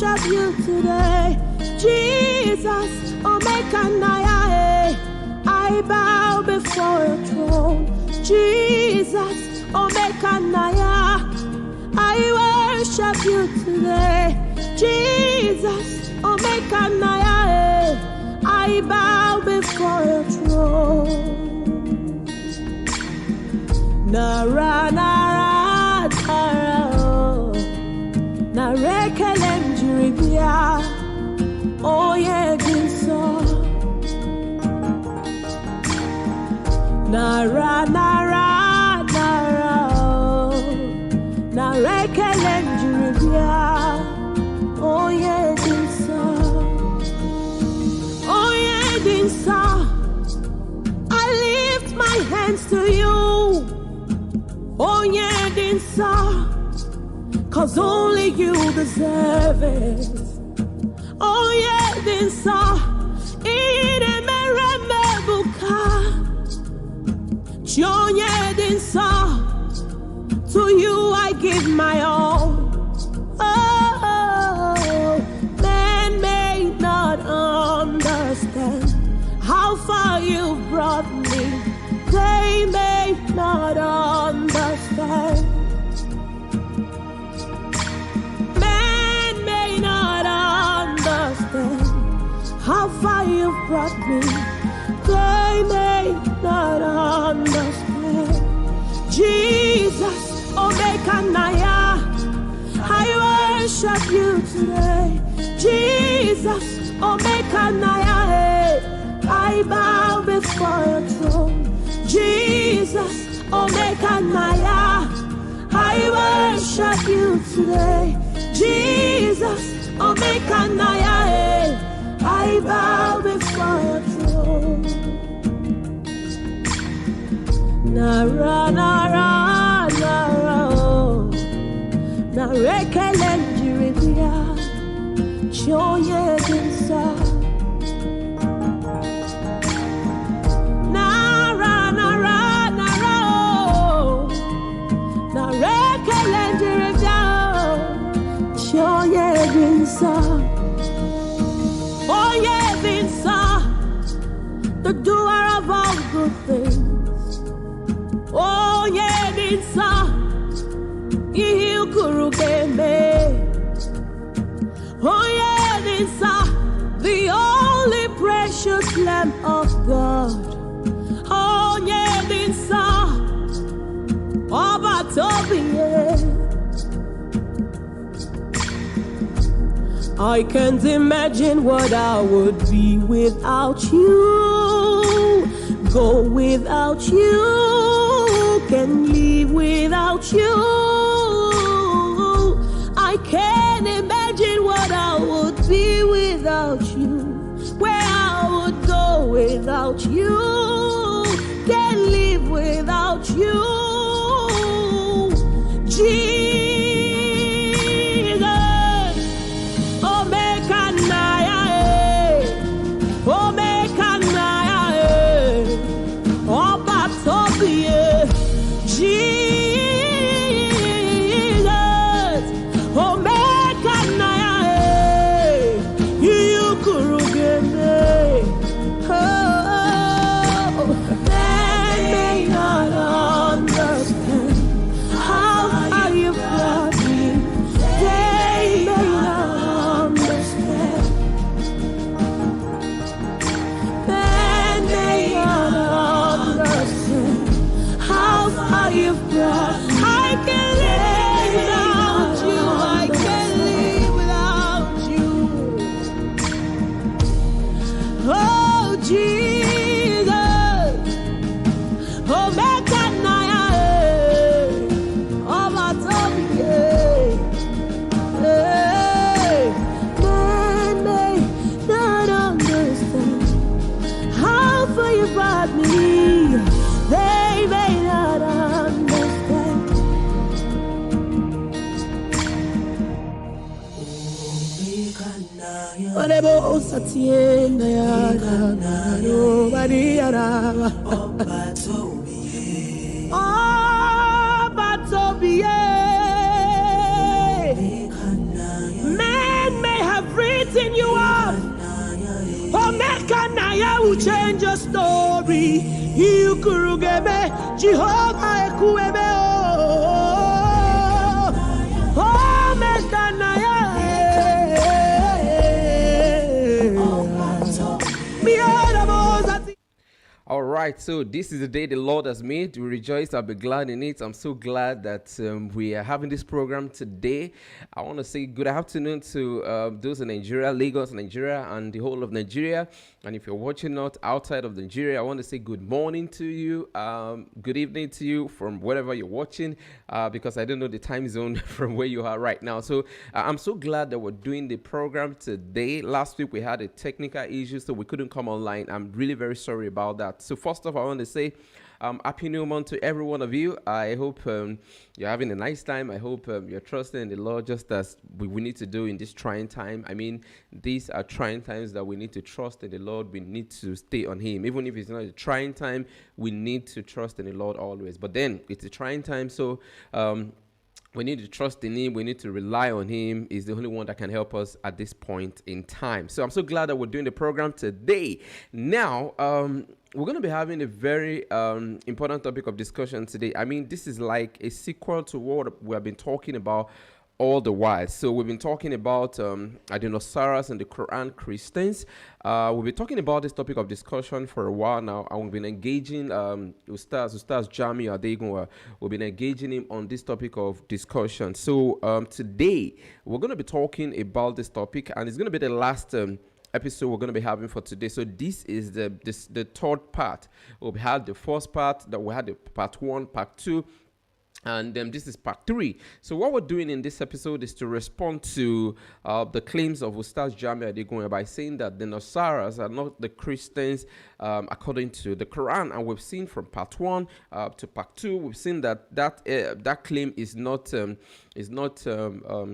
worship you today. Jesus, Omekanaya, I bow before your throne. Jesus, Omekanaya, I worship you today. Jesus, Omekanaya, I bow before your throne. Nara, nara, nara, oh. Narekelem jiribia, oh yeah, dinso. Nara, nara, nara, oh. Narekelem jiribia, oh yeah, dinso. Oh yeah, dinso. I lift my hands to you. Oh yeah, dinsa, 'cause only you deserve it. Oh yeah, dinsa, in a meremebuka. Oh yeah, dinsa, to you I give my all. Oh, man may not understand how far you've brought me. They may not understand. Man may not understand how far you've brought me. They may not understand. Jesus, Omekanaya, I worship you today. Jesus, Omekanaya, I bow before your throne. Jesus, Omekanaya, I worship you today. Jesus, Omekanaya, I bow before your throne. Nara, nara, nara, oh. Narekelem jiribia, choye dinsa. Oh yeah, Vinsa. Oh yeah, Vinsa. The doer of all good things. Oh yeah, Vinsa. You kurugeme. Oh yeah, Vinsa. The only precious Lamb of God. Oh yeah, Vinsa. Oba Tobiye. I can't imagine what I would be without you. Go without you. Can live without you. I can't imagine what I would be without you. Where I would go without you. Can't live without you. Orebo Satiena Yana, nobody Yara. Oh, Batobie. Man Omekanaya will change your story. Ikurugebe, Jehovah Ekuebe. Omekanaya. All right, so this is the day the Lord has made. We rejoice, I'll be glad in it. I'm so glad that we are having this program today. I want to say good afternoon to those in Nigeria, Lagos, Nigeria, and the whole of Nigeria. And if you're watching not outside of Nigeria, I want to say good morning to you, good evening to you from wherever you're watching, because I don't know the time zone from where you are right now. So I'm so glad that we're doing the program today. Last week we had a technical issue, so we couldn't come online. I'm really very sorry about that. So first off, I want to say happy new month to every one of you. I hope you're having a nice time. I hope you're trusting in the Lord just as we need to do in this trying time. I mean, these are trying times that we need to trust in the Lord. We need to stay on Him. Even if it's not a trying time, we need to trust in the Lord always. But then it's a trying time, so we need to trust in Him. We need to rely on Him. He's the only one that can help us at this point in time. So I'm so glad that we're doing the program today. Now, we're going to be having a very important topic of discussion today. I mean, this is like a sequel to what we have been talking about all the while. So we've been talking about the Nasaras and the Qur'an Christians. We've been talking about this topic of discussion for a while now, and we've been engaging Ustaz Jamiu Adegunwa. We've been engaging him on this topic of discussion. So today we're going to be talking about this topic, and it's going to be the last episode we're going to be having for today. So this is the third part. We had the first part, that we had the part 1, part 2, and this is part 3. So what we're doing in this episode is to respond to the claims of Ustaz Jamiu Adegunwa by saying that the Nasaras are not the Christians according to the Quran. And we've seen from part 1 to part 2, we've seen that claim is not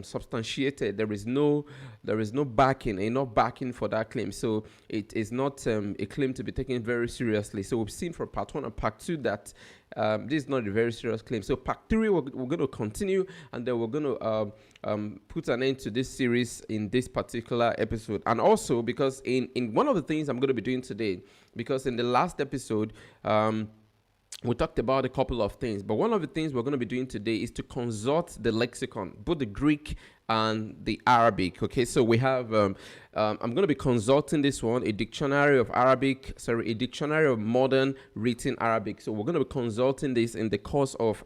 substantiated. There is no backing, enough backing for that claim. So it is not a claim to be taken very seriously. So we've seen from part 1 and part 2 that this is not a very serious claim. So part 3, we're going to continue, and then we're going to put an end to this series in this particular episode. And also because in one of the things I'm going to be doing today, because in the last episode, we talked about a couple of things, but one of the things we're going to be doing today is to consult the lexicon, both the Greek and the Arabic. Okay, so we have, I'm going to be consulting this one, a dictionary of modern written Arabic. So we're going to be consulting this in the course of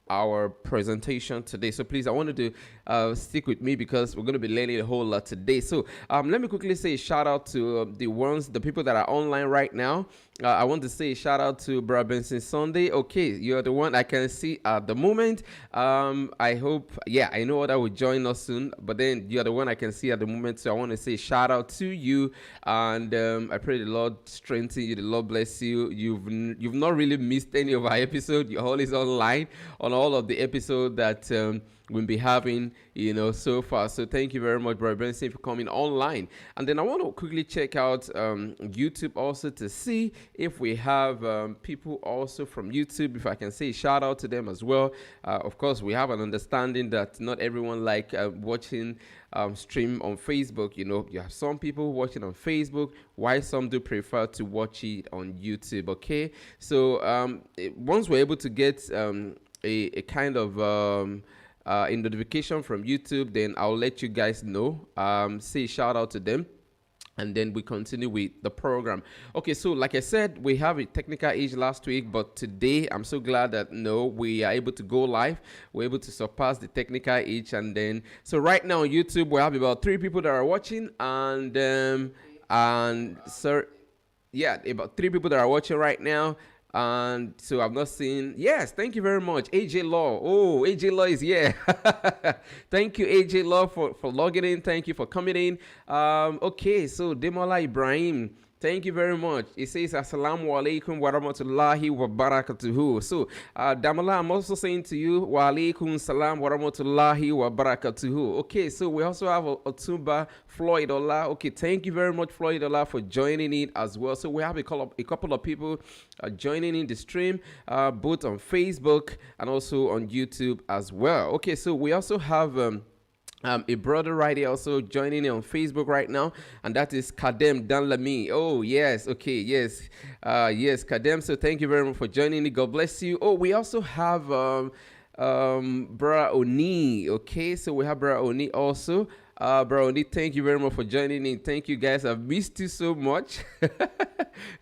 our presentation today. So please, I wanted to stick with me because we're going to be learning a whole lot today. So let me quickly say a shout out to the people that are online right now. I want to say a shout out to Brother Benson Sunday. Okay, you're the one I can see at the moment. I hope, I know that will join us soon, but then you're the one I can see at the moment. So I want to say a shout out to you, and I pray the Lord strengthen you, the Lord bless you. You've not really missed any of our episodes. You're always online on all of the episodes that we'll be having, so far. So thank you very much, Brother Benson, for coming online. And then I want to quickly check out YouTube also to see if we have people also from YouTube, if I can say shout out to them as well. Of course, we have an understanding that not everyone like watching stream on Facebook. You have some people watching on Facebook, while some do prefer to watch it on YouTube. Okay, so once we're able to get a kind of a notification from YouTube, then I'll let you guys know, say shout out to them, and then we continue with the program. Okay, so like I said, we have a technical issue last week, but today I'm so glad that we are able to go live. We're able to surpass the technical issue, and then so right now on YouTube we have about 3 people that are watching, and about 3 people that are watching right now. And so I've not seen. Yes, thank you very much, AJ Law. Oh, AJ Law is here. Thank you, AJ Law, for logging in. Thank you for coming in. Okay, so Demola Ibrahim, thank you very much. It says Assalamu alaikum wa rahmatullahi wa barakatuhu. So Damola, I'm also saying to you wa alaikum salam wa rahmatullahi wa barakatuhu. Okay, so we also have Otumba Floyd Ola. Okay, thank you very much, Floyd Ola, for joining in as well. So we have a couple of people joining in the stream, both on Facebook and also on YouTube as well. Okay, so we also have A brother right here also joining in on Facebook right now, and that is Kadem Danlami. Oh yes, okay, yes, yes, Kadem. So thank you very much for joining in. God bless you. Oh, we also have Bra Oni. Okay, so we have Bra Oni also. Bro, Oni, thank you very much for joining in. Thank you guys. I've missed you so much.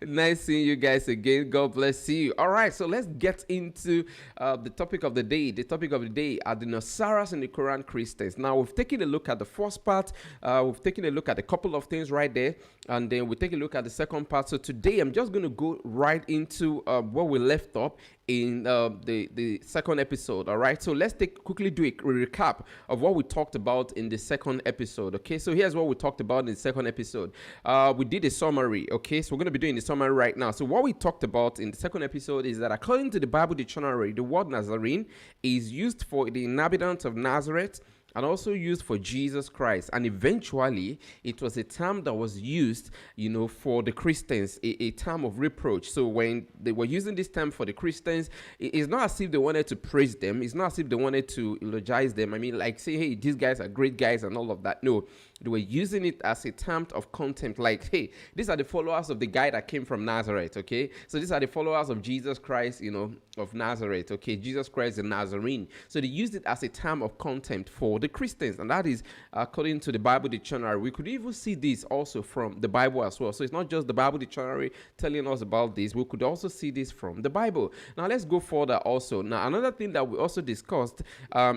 Nice seeing you guys again. God bless you. All right, so let's get into the topic of the day. The topic of the day are the Nasaras and the Qur'an Christians. Now, we've taken a look at the first part. We've taken a look at a couple of things right there, and then we'll take a look at the second part. So today, I'm just going to go right into where we left up in the second episode. All right, so let's quickly do a recap of what we talked about in the second episode. Okay, so here's what we talked about in the second episode. We did a summary. Okay, so we're going to be doing the summary right now. So what we talked about in the second episode is that according to the Bible dictionary, the word Nazarene is used for the inhabitants of Nazareth and also used for Jesus Christ. And eventually, it was a term that was used, for the Christians, a term of reproach. So when they were using this term for the Christians, it's not as if they wanted to praise them. It's not as if they wanted to eulogize them. I mean, like say, hey, these guys are great guys and all of that. No, they were using it as a term of contempt. Like, hey, these are the followers of the guy that came from Nazareth, okay? So these are the followers of Jesus Christ, of Nazareth, okay? Jesus Christ, the Nazarene. So they used it as a term of contempt for the Christians, and that is according to the Bible dictionary. We could even see this also from the Bible as well. So it's not just the Bible dictionary telling us about this. We could also see this from the Bible. Now let's go further also. Now another thing that we also discussed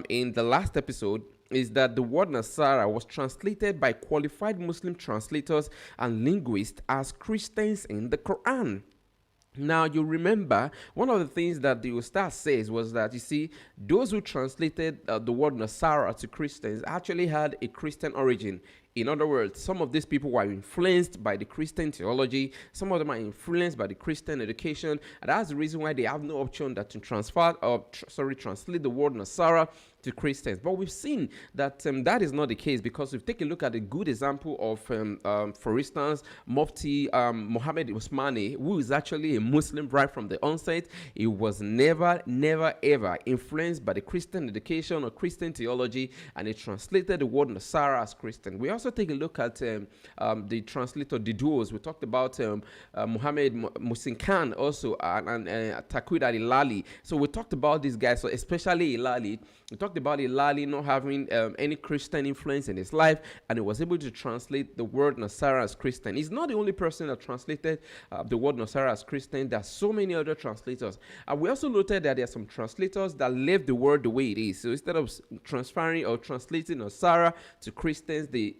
in the last episode is that the word Nasara was translated by qualified Muslim translators and linguists as Christians in the Quran. Now, you remember, one of the things that the Ustaz says was that, you see, those who translated the word Nasara to Christians actually had a Christian origin. In other words, some of these people were influenced by the Christian theology. Some of them are influenced by the Christian education. And that's the reason why they have no option that to translate the word Nasara to Christians. But we've seen that that is not the case, because if we take a look at a good example of, for instance, Mufti Muhammad Usmani, who is actually a Muslim right from the onset. He was never, ever influenced by the Christian education or Christian theology, and he translated the word Nasara as Christian. We also take a look at the translator, the duos. We talked about Muhammad Musin Khan also, and Taqid al-Hilali. So we talked about these guys, so especially Hilali. We talked about Hilali not having any Christian influence in his life, and he was able to translate the word Nasara as Christian. He's not the only person that translated the word Nasara as Christian. There are so many other translators. And we also noted that there are some translators that left the word the way it is. So instead of transferring or translating Nasara to Christians, they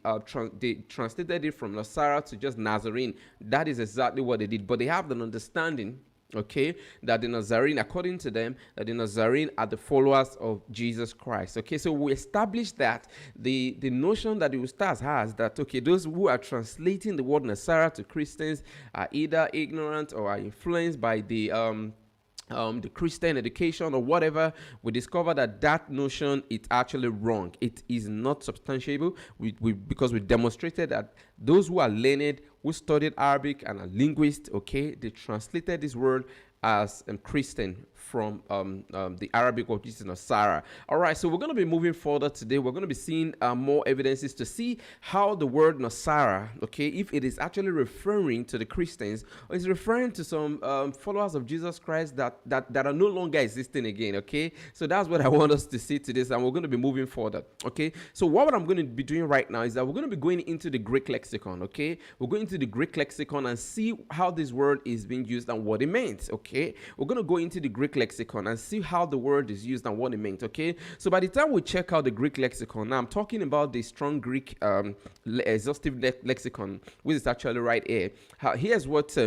translated it from Nasara to just Nazarene. That is exactly what they did. But they have an understanding, okay, that the Nazarene, according to them, that the Nazarene are the followers of Jesus Christ. Okay, so we established that the notion that the Ustaz has, that, okay, those who are translating the word Nasara to Christians are either ignorant or are influenced by the Christian education or whatever. We discover that notion is actually wrong. It is not substantiable. Because we demonstrated that those who are learned, who studied Arabic and are linguists, okay, they translated this word as Christian from the Arabic, which is Nasara. All right, so we're going to be moving further today. We're going to be seeing more evidences to see how the word Nasara, okay, if it is actually referring to the Christians or is referring to some followers of Jesus Christ that are no longer existing again, okay? So that's what I want us to see today, and we're going to be moving further, okay? So what I'm going to be doing right now is that we're going to be going into the Greek lexicon, okay? We're going into the Greek lexicon and see how this word is being used and what it means, okay? We're going to go into the Greek lexicon and see how the word is used and what it means, okay? So by the time we check out the Greek lexicon, now I'm talking about the strong Greek exhaustive lexicon, which is actually right here. Here's what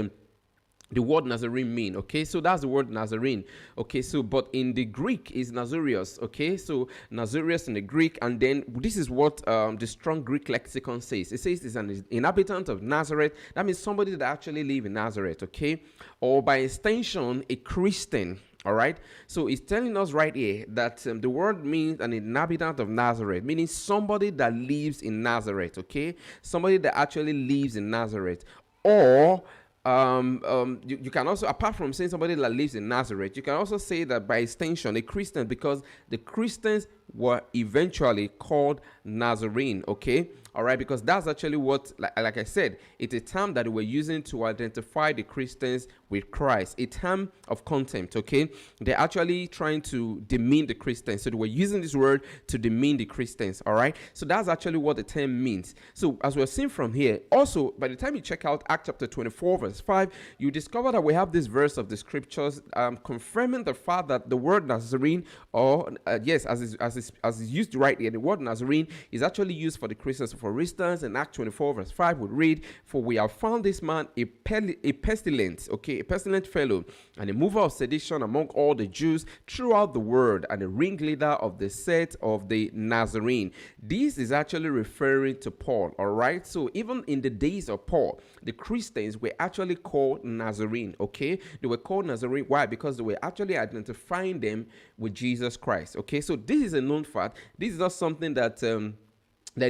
the word Nazarene mean, okay? So that's the word Nazarene, okay? So, but in the Greek is Nazarios, okay? So Nazarios in the Greek, and then this is what the strong Greek lexicon says. It says it's an inhabitant of Nazareth. That means somebody that actually live in Nazareth, okay? Or by extension, a Christian. All right, so it's telling us right here that the word means an inhabitant of Nazareth, meaning somebody that lives in Nazareth, okay? Somebody that actually lives in Nazareth. Or you can also, apart from saying somebody that lives in Nazareth, you can also say that by extension, a Christian, because the Christians were eventually called Nazarene, okay? All right, because that's actually what, like I said, it's a term that we're using to identify the Christians with Christ, a term of contempt, okay? They're actually trying to demean the Christians. So they were using this word to demean the Christians, all right? So that's actually what the term means. So as we're seeing from here, also, by the time you check out Acts chapter 24, verse 5, you discover that we have this verse of the scriptures confirming the fact that the word Nazarene, or yes, as is used right here, the word Nazarene is actually used for the Christians. For instance, in Acts 24, verse 5, we read, "For we have found this man a pestilent, okay, a pestilent fellow, and a mover of sedition among all the Jews throughout the world, and a ringleader of the sect of the Nazarene." This is actually referring to Paul, all right? So even in the days of Paul, the Christians were actually called Nazarene, okay? They were called Nazarene. Why? Because they were actually identifying them with Jesus Christ, okay? So this is a known fact. This is not something that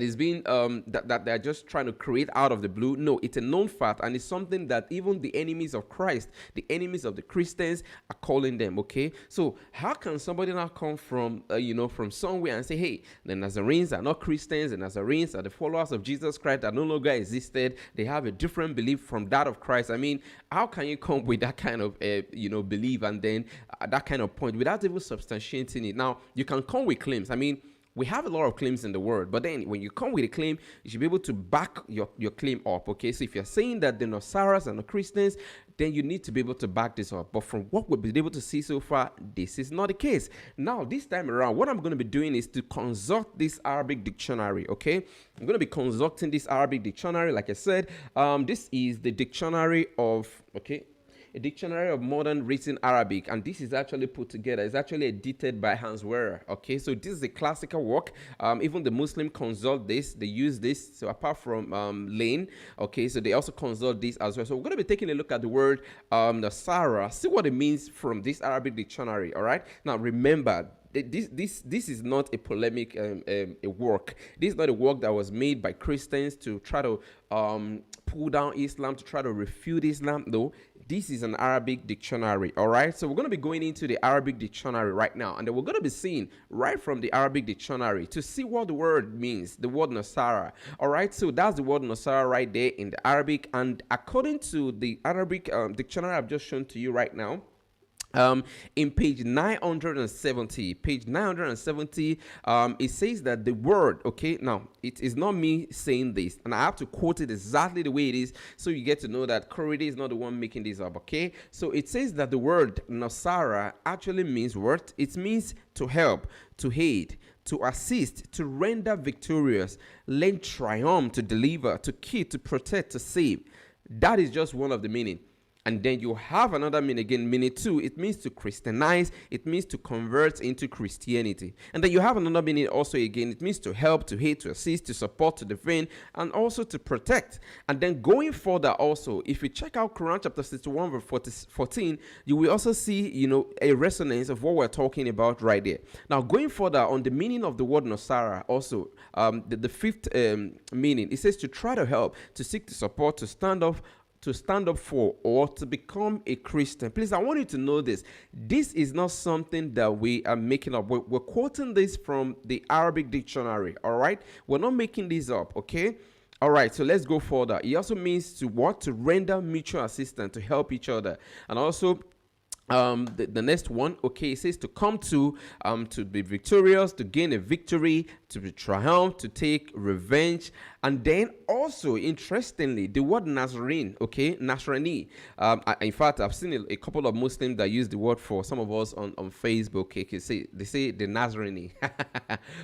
is being that they're just trying to create out of the blue. No, it's a known fact, and it's something that even the enemies of Christ, the enemies of the Christians, are calling them, okay? So how can somebody now come from from somewhere and say, hey, the Nazarenes are not Christians, the Nazarenes are the followers of Jesus Christ that no longer existed, they have a different belief from that of Christ? I mean, how can you come with that kind of belief, and then that kind of point without even substantiating it? Now, you can come with claims. I mean, we have a lot of claims in the world, but then when you come with a claim, you should be able to back your claim up, okay? So if you're saying that the Nasaras are not Christians, then you need to be able to back this up. But from what we've been able to see so far, this is not the case. Now, this time around, what I'm going to be doing is to consult this Arabic dictionary, okay? I'm going to be consulting this Arabic dictionary. Like I said, this is the dictionary of, okay, a dictionary of modern written Arabic, and this is actually put together. It's actually edited by Hans Werer. Okay, so this is a classical work. Even the Muslim consult this, they use this. So apart from Lane, okay, so they also consult this as well. So we're going to be taking a look at the word Nasara, see what it means from this Arabic dictionary. All right, now remember, this is not a polemic a work. This is not a work that was made by Christians to try to pull down Islam, to try to refute Islam. No, this is an Arabic dictionary. All right, so we're going to be going into the Arabic dictionary right now, and then we're going to be seeing right from the Arabic dictionary to see what the word means, the word Nasara. All right, so that's the word Nasara right there in the Arabic, and according to the Arabic dictionary I've just shown to you right now, in page 970, it says that the word, okay, now it is not me saying this, and I have to quote it exactly the way it is, so you get to know that Corrida is not the one making this up, okay? So it says that the word Nasara actually means what? It means to help, to aid, to assist, to render victorious, lend triumph, to deliver, to keep, to protect, to save. That is just one of the meaning. And then you have another meaning again, meaning two. It means to Christianize. It means to convert into Christianity. And then you have another meaning also again. It means to help, to aid, to assist, to support, to defend, and also to protect. And then going further also, if you check out Quran chapter 61 verse 14, you will also see, a resonance of what we're talking about right there. Now going further on the meaning of the word Nasara also, the fifth meaning, it says to try to help, to seek to support, to stand up for, or to become a Christian. Please, I want you to know this. This is not something that we are making up. We're quoting this from the Arabic dictionary, all right? We're not making this up, okay? All right, so let's go further. It also means to what? To render mutual assistance, to help each other. And also, the next one, okay, it says to come to be victorious, to gain a victory, to be triumph, to take revenge. And then also, interestingly, the word Nazarene, okay, Nasrani. In fact, I've seen a couple of Muslims that use the word for some of us on Facebook. Okay, they say the Nazarene.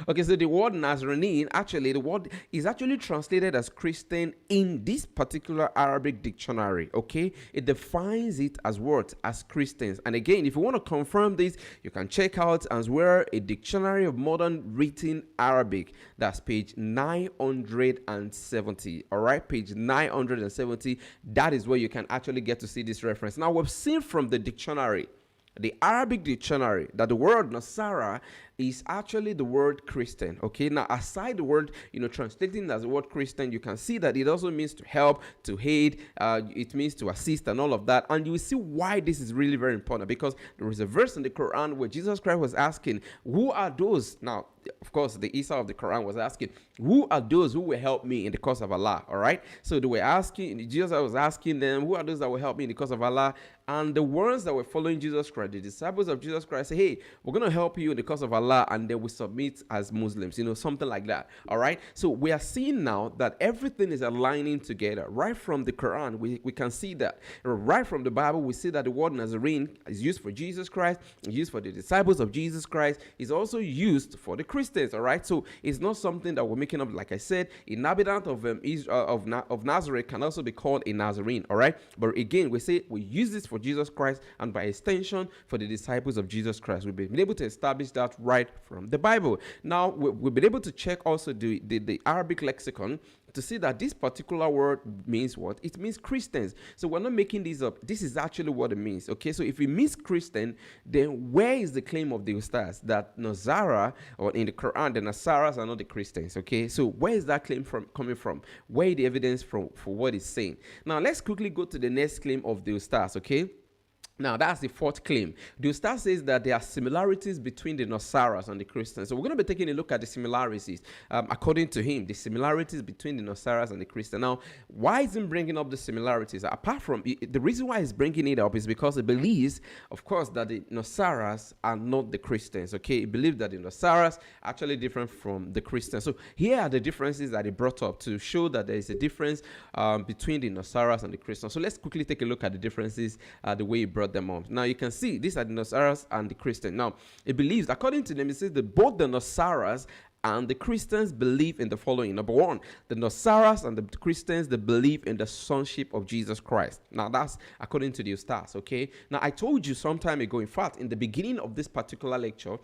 Okay, so the word Nazarene, actually, the word is actually translated as Christian in this particular Arabic dictionary. Okay, it defines it as what? As Christians. And again, if you want to confirm this, you can check out as well a dictionary of modern written Arabic. That's page 970. All right, page 970. That is where you can actually get to see this reference. Now, we've seen from the dictionary, the Arabic dictionary, that the word Nasara is actually the word Christian. Okay, now aside the word, translating as the word Christian, you can see that it also means to help, to aid, it means to assist and all of that. And you will see why this is really very important, because there is a verse in the Quran where Jesus Christ was asking, who are those? Now, of course, the Isa of the Quran was asking, who are those who will help me in the cause of Allah? All right. So they were asking, Jesus was asking them, who are those that will help me in the cause of Allah? And the ones that were following Jesus Christ, the disciples of Jesus Christ, say, hey, we're going to help you in the cause of Allah, and then we submit as Muslims, something like that. All right. So we are seeing now that everything is aligning together. Right from the Quran, we can see that. Right from the Bible, we see that the word Nazarene is used for Jesus Christ, is used for the disciples of Jesus Christ, is also used for the Christians. All right. So it's not something that we're making up. Like I said, inhabitant of Nazareth can also be called a Nazarene. All right. But again, we say we use this for Jesus Christ, and by extension for the disciples of Jesus Christ. We've been able to establish that right from the Bible. Now we've been able to check also the Arabic lexicon to see that this particular word means what? It means Christians. So we're not making this up. This is actually what it means. Okay, so if it means Christian, then where is the claim of the Ustaz that Nasara, or in the Quran, the Nasaras are not the Christians? Okay, so where is that claim coming from? Where is the evidence for what it's saying? Now let's quickly go to the next claim of the Ustaz. Okay. Now, that's the fourth claim. The Ustaz says that there are similarities between the Nasaras and the Christians. So we're going to be taking a look at the similarities. According to him, the similarities between the Nasaras and the Christians. Now, why is he bringing up the similarities? Apart from, the reason why he's bringing it up is because he believes, of course, that the Nasaras are not the Christians. Okay, he believes that the Nasaras are actually different from the Christians. So here are the differences that he brought up to show that there is a difference between the Nasaras and the Christians. So let's quickly take a look at the differences, the way he brought them up. Now you can see these are the Nasaras and the Christians. Now it believes, according to them, it says that both the Nasaras and the Christians believe in the following. Number one, the Nasaras and the Christians, they believe in the sonship of Jesus Christ. Now that's according to the Ustaz. Okay, now I told you some time ago, in fact in the beginning of this particular lecture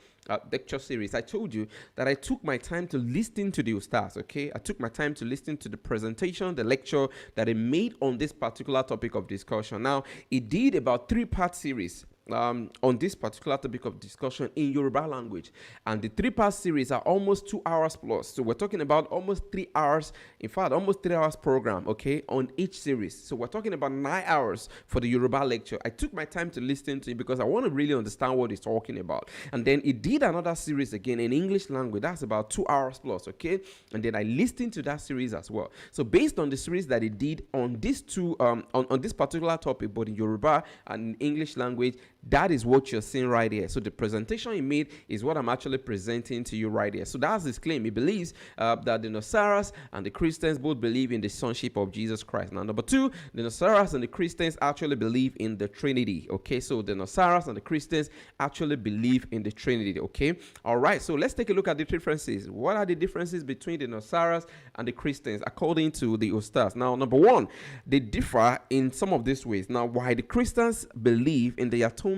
series, I told you that I took my time to listen to the Ustaz. Okay, I took my time to listen to the presentation, the lecture that he made on this particular topic of discussion. Now he did about 3-part series on this particular topic of discussion in Yoruba language, and the 3-part series are almost 2 hours plus. So we're talking about almost 3 hours, in fact almost 3 hours program, okay, on each series. So we're talking about 9 hours for the Yoruba lecture. I took my time to listen to it because I want to really understand what he's talking about. And then he did another series again in English language. That's about 2 hours plus, okay, and then I listened to that series as well. So based on the series that he did on these two on this particular topic, but in Yoruba and English language, that is what you're seeing right here. So the presentation he made is what I'm actually presenting to you right here. So that's his claim. He believes that the Nasaras and the Christians both believe in the sonship of Jesus Christ. Now, number two, the Nasaras and the Christians actually believe in the Trinity. Okay, so the Nasaras and the Christians actually believe in the Trinity. Okay, all right. So let's take a look at the differences. What are the differences between the Nasaras and the Christians according to the Ustaz? Now, number one, they differ in some of these ways. Now, why the Christians believe in the atonement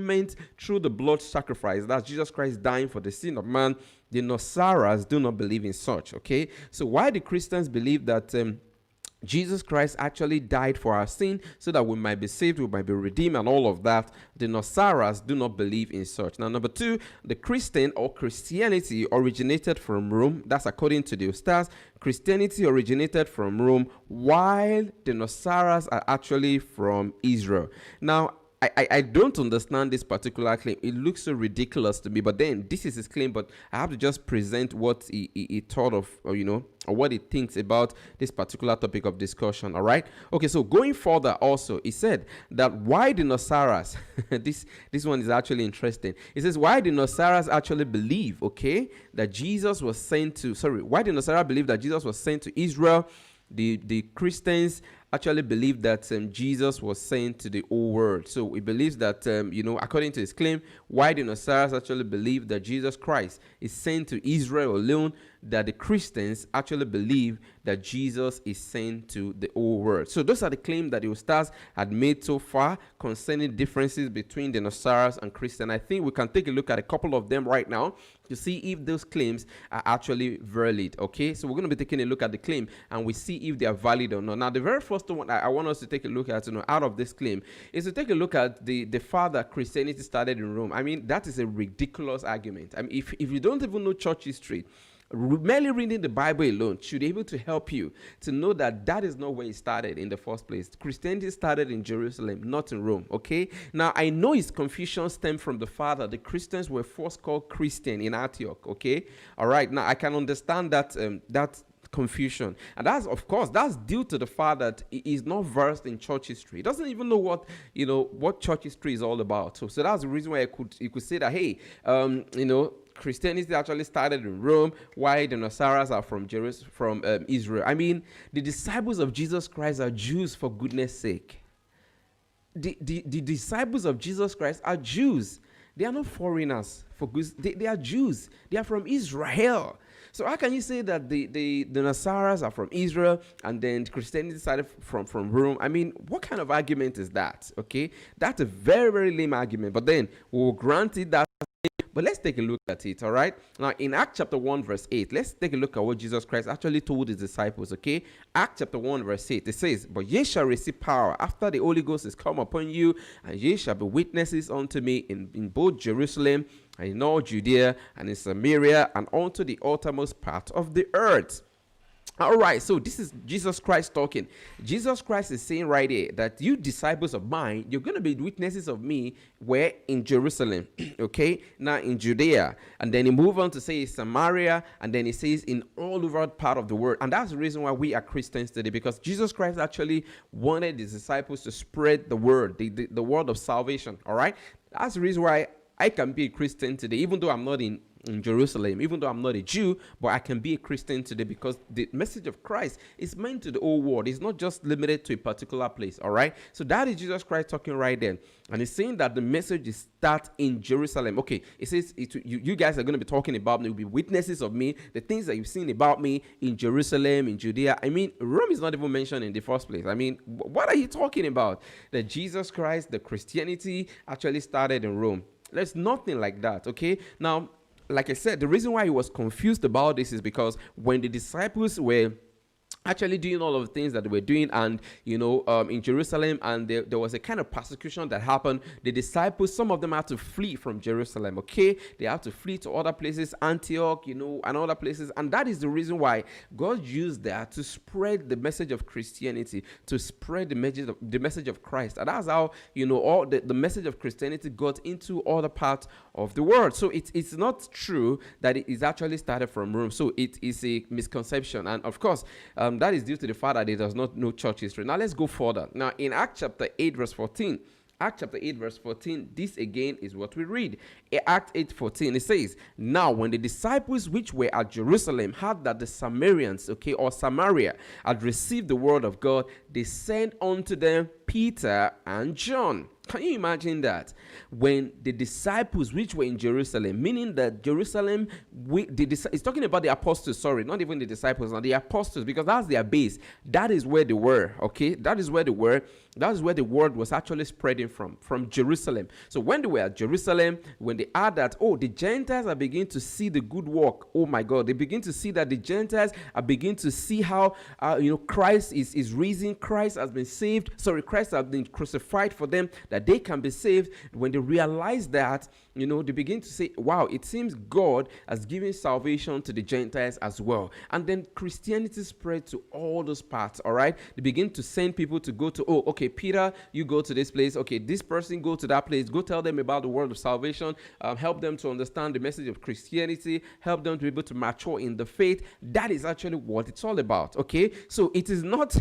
through the blood sacrifice, that's Jesus Christ dying for the sin of man, the Nasaras do not believe in such. Okay, so why the Christians believe that Jesus Christ actually died for our sin so that we might be saved, we might be redeemed, and all of that, the Nasaras do not believe in such. Now, number two, the Christian or Christianity originated from Rome. That's according to the Ustaz. Christianity originated from Rome, while the Nasaras are actually from Israel. Now, I don't understand this particular claim. It looks so ridiculous to me, but then this is his claim, but I have to just present what he thought of, or what he thinks about this particular topic of discussion. All right. Okay. So going further, also he said that why the Nasaras, this one is actually interesting. He says why the Nasaras actually believe, okay, that Jesus was sent to, why the Nasara believe that Jesus was sent to Israel. The Christians actually believe that Jesus was sent to the whole world. So he believes that, according to his claim, why the Nasaras actually believe that Jesus Christ is sent to Israel alone, that the Christians actually believe that Jesus is sent to the whole world. So those are the claims that the Ustaz had made so far concerning differences between the Nasaras and Christians. I think we can take a look at a couple of them right now to see if those claims are actually valid. Okay, so we're going to be taking a look at the claim and we see if they are valid or not. Now, the very first first one I want us to take a look at, out of this claim, is to take a look at the fact that Christianity started in Rome. I mean, that is a ridiculous argument. I mean, if you don't even know church history, merely reading the Bible alone should be able to help you to know that that is not where it started in the first place. Christianity started in Jerusalem, not in Rome, okay? Now, I know his confusion stemmed from the fact that the Christians were first called Christian in Antioch, okay? All right, now I can understand that confusion, and that's due to the fact that he is not versed in church history. He doesn't even know what church history is all about. So that's the reason why you could say that, hey, Christianity actually started in Rome, while the Nasaras are from Israel. I mean, the disciples of Jesus Christ are Jews, for goodness sake. The disciples of Jesus Christ are Jews. They are not foreigners. They are Jews. They are from Israel. So how can you say that the Nasaras are from Israel and then Christianity started from Rome? I mean, what kind of argument is that? Okay, that's a very, very lame argument. But then we'll grant it that. But let's take a look at it, all right? Now, in Acts chapter 1, verse 8, let's take a look at what Jesus Christ actually told his disciples, okay? Acts chapter 1, verse 8, it says, "But ye shall receive power after the Holy Ghost is come upon you, and ye shall be witnesses unto me in both Jerusalem and in all Judea and in Samaria and unto the uttermost part of the earth." All right, so this is Jesus Christ talking. Jesus Christ is saying right here that you disciples of mine, you're going to be witnesses of me where? In Jerusalem, okay? Now in Judea. And then he move on to say Samaria, and then he says in all over part of the world. And that's the reason why we are Christians today, because Jesus Christ actually wanted his disciples to spread the word, the word of salvation, all right? That's the reason why I can be a Christian today, even though I'm not in Jerusalem, even though I'm not a Jew, but I can be a Christian today because the message of Christ is meant to the whole world. It's not just limited to a particular place, all right? So that is Jesus Christ talking right there. And he's saying that the message is start in Jerusalem. Okay, it says you guys are going to be talking about me, you'll be witnesses of me, the things that you've seen about me in Jerusalem, in Judea. I mean, Rome is not even mentioned in the first place. I mean, what are you talking about? That Jesus Christ, the Christianity actually started in Rome. There's nothing like that, okay? Now, like I said, the reason why he was confused about this is because when the disciples were actually doing all of the things that they were doing, and in Jerusalem, and there was a kind of persecution that happened, the disciples, some of them had to flee from Jerusalem, okay? They had to flee to other places, Antioch, and other places, and that is the reason why God used that to spread the message of Christianity, to spread the message of Christ, and that's how all the message of Christianity got into other parts of the world. So it's not true that it is actually started from Rome. So it is a misconception, and of course that is due to the fact that it does not know church history. Now let's go further. Now in Acts chapter 8 verse 14, this again is what we read. Acts 8:14, it says, "Now when the disciples which were at Jerusalem heard that the Samaritans, or Samaria, had received the word of God, they sent unto them Peter and John." Can you imagine that? When the disciples which were in Jerusalem, meaning that Jerusalem, it's talking about the apostles, sorry, not even the disciples, not the apostles, because that's their base. That is where they were, okay? That is where they were. That is where the word was actually spreading from Jerusalem. So when they were at Jerusalem, when they heard that, the Gentiles are beginning to see the good work. Oh my God, they begin to see that the Gentiles are beginning to see how, Christ is risen. Christ has been saved. Sorry, Christ has been crucified for them, that they can be saved. When they realize that, they begin to say, wow, it seems God has given salvation to the Gentiles as well. And then Christianity spread to all those parts, all right? They begin to send people to go to, okay, Peter, you go to this place. Okay, this person go to that place. Go tell them about the word of salvation. Help them to understand the message of Christianity. Help them to be able to mature in the faith. That is actually what it's all about, okay? So it is not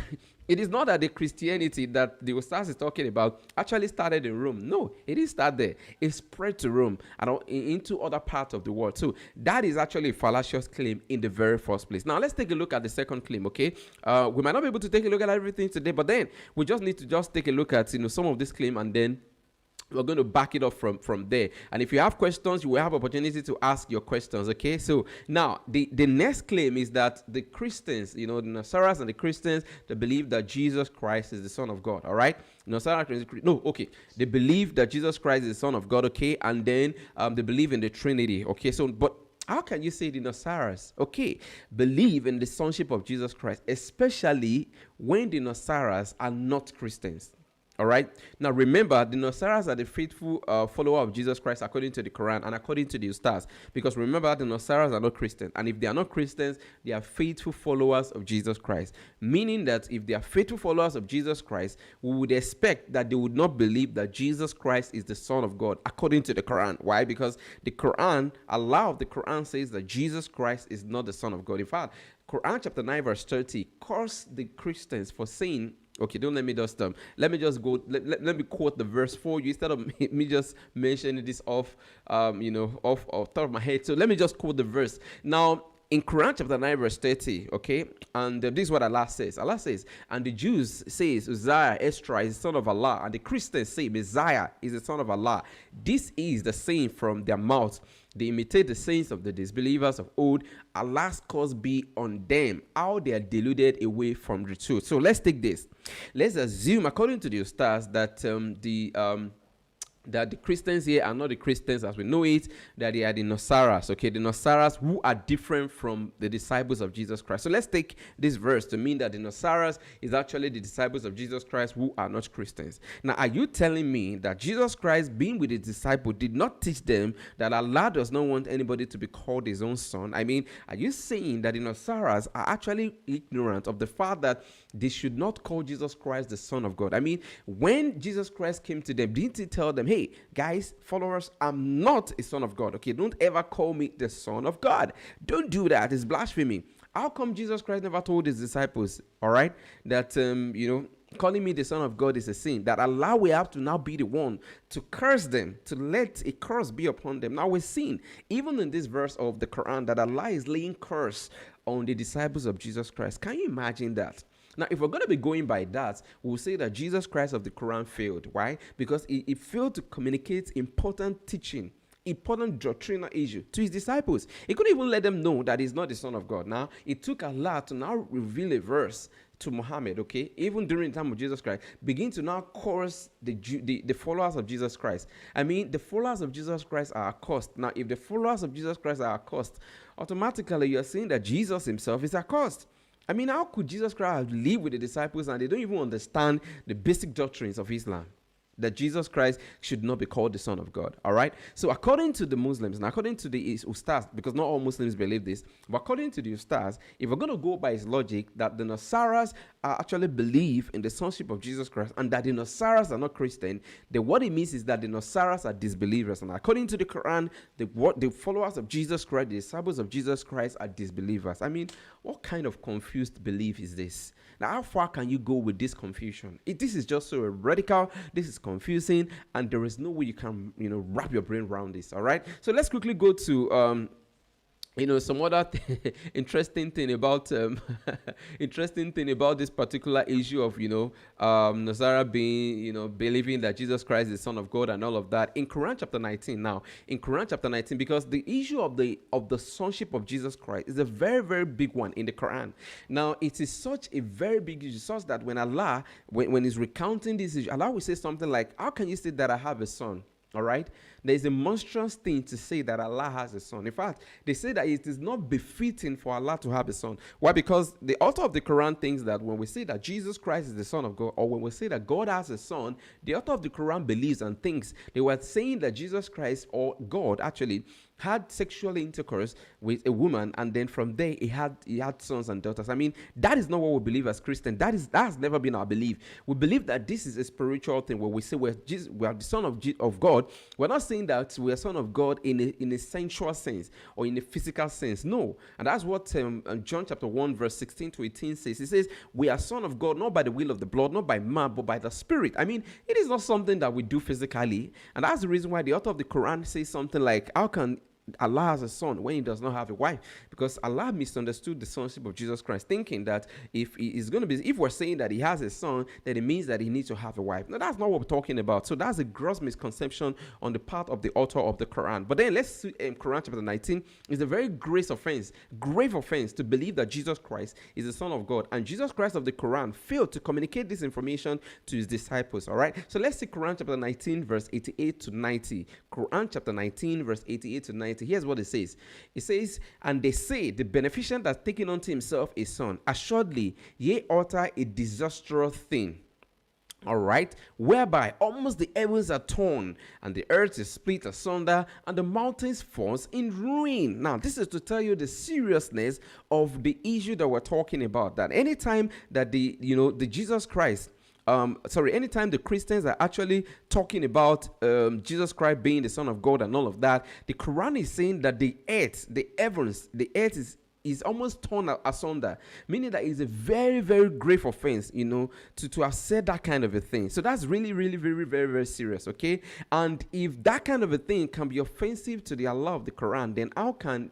that the Christianity that the Ustaz is talking about actually started in Rome. No, it didn't start there. It spread to Rome and into other parts of the world. So that is actually a fallacious claim in the very first place. Now let's take a look at the second claim, okay? We might not be able to take a look at everything today, but then we just need to just take a look at some of this claim, and then we're going to back it up from there. And if you have questions, you will have opportunity to ask your questions, okay? So now, the next claim is that the Christians, the Nasaras and the Christians, they believe that Jesus Christ is the Son of God, all right? They believe that Jesus Christ is the Son of God, okay? And then they believe in the Trinity, okay? So, but How can you say the Nasaras, okay, believe in the sonship of Jesus Christ, especially when the Nasaras are not Christians? All right. Now remember, the Nasaras are the faithful follower of Jesus Christ according to the Quran and according to the Ustaz. Because remember, the Nasaras are not Christians, and if they are not Christians, they are faithful followers of Jesus Christ. Meaning that if they are faithful followers of Jesus Christ, we would expect that they would not believe that Jesus Christ is the Son of God according to the Quran. Why? Because the Quran, Allah of the Quran says that Jesus Christ is not the Son of God. In fact, Quran chapter 9 verse 30 cursed the Christians for saying, okay, don't let me just let me just go. Let me quote the verse for you instead of me just mentioning this off top of my head. So let me just quote the verse now. In Quran chapter 9 verse 30, okay, and this is what Allah says. Allah says, and the Jews says Uzziah Estra is the son of Allah, and the Christians say Messiah is the son of Allah. This is the saying from their mouth. They imitate the sayings of the disbelievers of old. Allah's curse be on them, how they are deluded away from the truth. So let's take this. Let's assume, according to the Ustaz, that the Christians here are not the Christians as we know it, that they are the Nasaras, okay, the Nasaras who are different from the disciples of Jesus Christ. So let's take this verse to mean that the Nasaras is actually the disciples of Jesus Christ who are not Christians. Now, are you telling me that Jesus Christ, being with his disciple, did not teach them that Allah does not want anybody to be called his own son? I mean, are you saying that the Nasaras are actually ignorant of the fact that they should not call Jesus Christ the Son of God? I mean, when Jesus Christ came to them, didn't he tell them, hey, guys, followers, I'm not a son of God. Okay, don't ever call me the Son of God. Don't do that. It's blasphemy. How come Jesus Christ never told his disciples, all right, that, calling me the Son of God is a sin, that Allah will have to now be the one to curse them, to let a curse be upon them? Now we're seeing, even in this verse of the Quran, that Allah is laying curse on the disciples of Jesus Christ. Can you imagine that? Now, if we're going to be going by that, we'll say that Jesus Christ of the Quran failed. Why? Because he failed to communicate important teaching, important doctrinal issue to his disciples. He couldn't even let them know that he's not the Son of God. Now, it took Allah to now reveal a verse to Muhammad, okay, even during the time of Jesus Christ, begin to now curse the followers of Jesus Christ. I mean, the followers of Jesus Christ are accursed. Now, if the followers of Jesus Christ are accursed, automatically you're saying that Jesus himself is accursed. I mean, how could Jesus Christ live with the disciples and they don't even understand the basic doctrines of Islam? That Jesus Christ should not be called the Son of God. All right. So according to the Muslims, and according to the Ustaz, because not all Muslims believe this, but according to the Ustaz, if we're going to go by his logic that the Nasaras actually believe in the sonship of Jesus Christ and that the Nasaras are not Christian, then what it means is that the Nasaras are disbelievers. And according to the Quran, the followers of Jesus Christ, the disciples of Jesus Christ are disbelievers. I mean, what kind of confused belief is this? Now, how far can you go with this confusion? This is just so radical. This is confusing, and there is no way you can, wrap your brain around this. All right. So let's quickly go to some other interesting thing about this particular issue of Nasara being believing that Jesus Christ is the Son of God and all of that in Quran chapter 19. Now in Quran chapter 19, because the issue of the sonship of Jesus Christ is a very, very big one in the Quran. Now it is such a very big issue, such that when Allah when he's recounting this issue, Allah will say something like, how can you say that I have a son? All right. There is a monstrous thing to say that Allah has a son. In fact, they say that it is not befitting for Allah to have a son. Why? Because the author of the Quran thinks that when we say that Jesus Christ is the Son of God, or when we say that God has a son, the author of the Quran believes and thinks they were saying that Jesus Christ or God actually had sexual intercourse with a woman, and then from there he had sons and daughters. I mean, that is not what we believe as Christians. That has never been our belief. We believe that this is a spiritual thing where we say we are the son of God. We're not saying that we are son of God in a sensual sense or in a physical sense. No. And that's what John chapter 1 verse 16 to 18 says. It says we are son of God not by the will of the blood, not by man, but by the Spirit. I mean, it is not something that we do physically, and that's the reason why the author of the Quran says something like, how can Allah has a son when he does not have a wife? Because Allah misunderstood the sonship of Jesus Christ, thinking that if we're saying that he has a son, then it means that he needs to have a wife. No, that's not what we're talking about. So that's a gross misconception on the part of the author of the Quran. But then let's see Quran chapter 19 is a very grave offense to believe that Jesus Christ is the Son of God. And Jesus Christ of the Quran failed to communicate this information to his disciples. All right. So let's see Quran chapter 19 verse 88 to 90. Quran chapter 19 verse 88 to 90. 19. Here's what it says. It says, and they say, the beneficent has taken unto himself a son. Assuredly, ye utter a disastrous thing. All right, whereby almost the heavens are torn and the earth is split asunder and the mountains falls in ruin. Now, this is to tell you the seriousness of the issue that we're talking about. That anytime that the Jesus Christ, anytime the Christians are actually talking about Jesus Christ being the Son of God and all of that, the Quran is saying that the earth, the heavens, the earth is almost torn asunder, meaning that it's a very, very grave offense, to have said that kind of a thing. So that's really, really, very, very, very serious, okay? And if that kind of a thing can be offensive to the Allah of the Quran, then how can